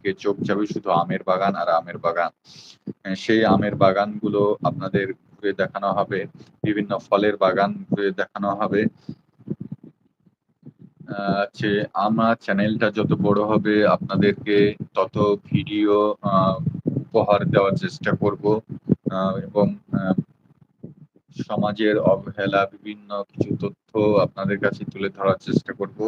দিকে চোখ যাবে শুধু আমের বাগান আর আমের বাগান। সেই আমের বাগানগুলো আপনাদের ঘুরে দেখানো হবে। বিভিন্ন ফলের বাগান ঘুরে দেখানো হবে। যে আমার চ্যানেলটা যত বড় হবে আপনাদেরকে তত ভিডিও আ উপহার দেওয়ার চেষ্টা করব। এবং আ সমাজের অবহেলা বিভিন্ন কিছু তথ্য আপনাদের কাছে তুলে ধরার চেষ্টা করব।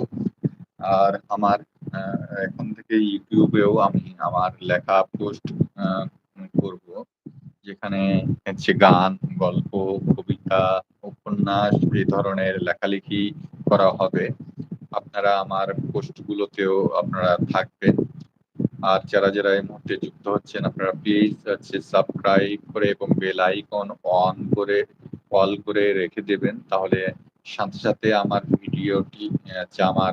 আর আমার আ এখন থেকে YouTube এও আমি আমার লেখা পোস্ট আ করব। যেখানে হচ্ছে গান, গল্প, কবিতা, উপন্যাস এই ধরনের লেখালেখি করা হবে। আপনারা আমার পোস্টগুলোতেও আপনারা থাকবেন। আর যারা এই মুহূর্তে যুক্ত হচ্ছেন আপনারা প্লিজ হচ্ছে সাবস্ক্রাইব করে এবং বেল আইকন অল করে রেখে দেবেন। তাহলে সাথে আমার ভিডিওটি আমার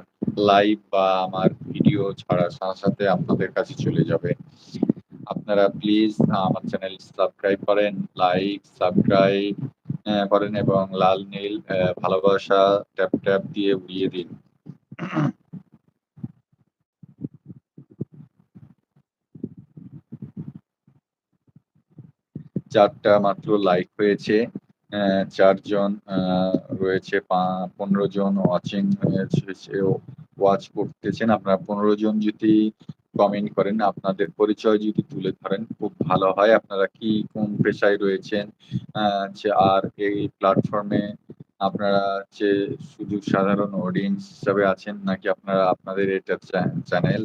লাইভ বা আমার ভিডিও ছাড়ার সাথে আপনাদের কাছে চলে যাবে। আপনারা প্লিজ আমার চ্যানেল সাবস্ক্রাইব করেন, সাবস্ক্রাইব করেন এবং লাল নীল ভালোবাসা ট্যাপ দিয়ে উড়িয়ে দিন। ৪ টা মাত্র লাইক হয়েছে। ৪ জন রয়েছে ১৫ জন ওয়াচ করতেছেন। আপনারা ১৫ জন যদি কমেন্ট করেন, আপনাদের পরিচয় যদি তুলে ধরেন খুব ভালো হয়। আপনারা কোন পেশায় রয়েছেন? আর এই প্ল্যাটফর্মে আপনারা শুধু সাধারণ অডিয়েন্স হিসাবে আছেন নাকি আপনাদের এটা চ্যানেল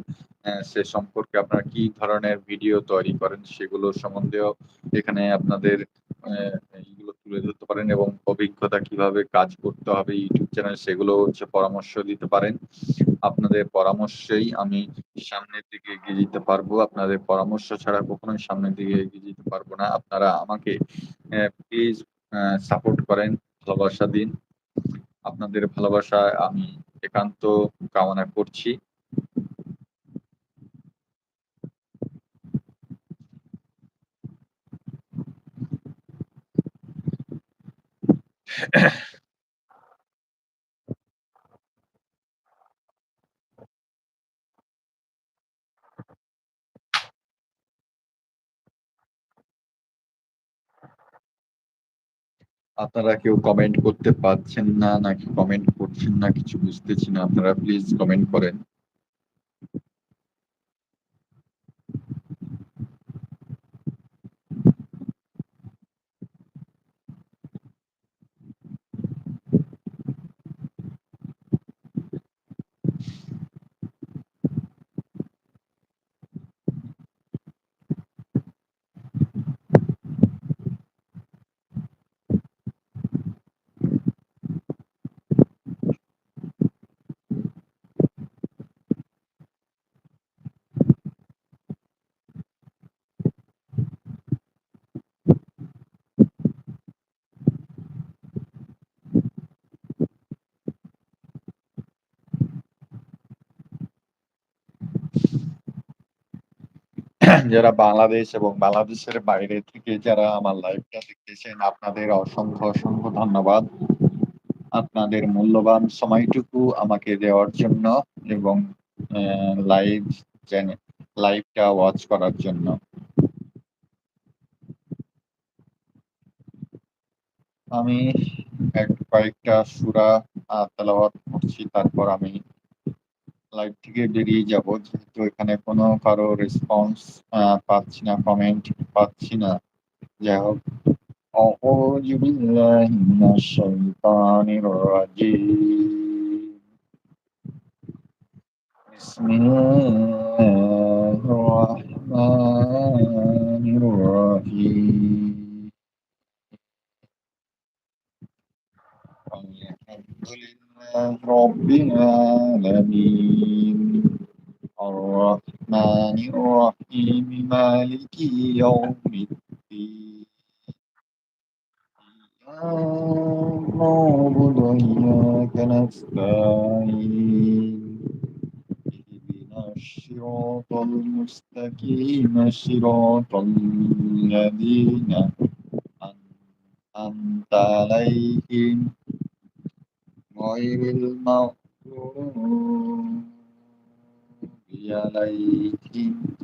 সে সম্পর্কে আপনারা কি ধরনের ভিডিও তৈরি করেন সেগুলো সম্বন্ধেও এখানে আপনাদের এইগুলো তুলে ধরতে পারেন এবং অভিজ্ঞতা কিভাবে কাজ করতে হবে YouTube চ্যানেল সেগুলো পরামর্শ দিতে পারেন। আপনাদের পরামর্শেই আমি সামনের দিকে এগিয়ে যেতে পারবো। আপনাদের পরামর্শ ছাড়া কখনোই সামনের দিকে এগিয়ে যেতে পারবো না। আপনারা আমাকে প্লিজ সাপোর্ট করেন, ভালোবাসা দিন। আপনাদের ভালোবাসা আমি একান্ত কামনা করছি। আপনারা কেউ কমেন্ট করতে পারছেন না নাকি কমেন্ট করছেন না কিছু বুঝতেছি না। আপনারা প্লিজ কমেন্ট করেন। যারা বাংলাদেশ এবং বাংলাদেশের বাইরে থেকে যারা আমার লাইভটা দেখতেছেন আপনাদের অসংখ্য ধন্যবাদ। আপনাদের মূল্যবান সময়টুকু আমাকে দেওয়ার জন্য এবং লাইভ লাইভটা ওয়াচ করার জন্য। আমি কয়েকটা সূরা তেলাওয়াত করছি, তারপর আমি লাইভ থেকে বেরিয়ে যাব। যেহেতু এখানে কোনো কারো রেসপন্স পাচ্ছি না, কমেন্ট পাচ্ছি না। যাই হোক, أعوذ بالله من الشيطان الرجيم. بسم الله الرحمن الرحيم. الحمد لله رب العالمين الرحمن الرحيم مالك يوم الدين إياك نعبد وإياك نستعين اهدنا الصراط المستقيم صراط الذين أنعمت عليهم غير المغضوب عليهم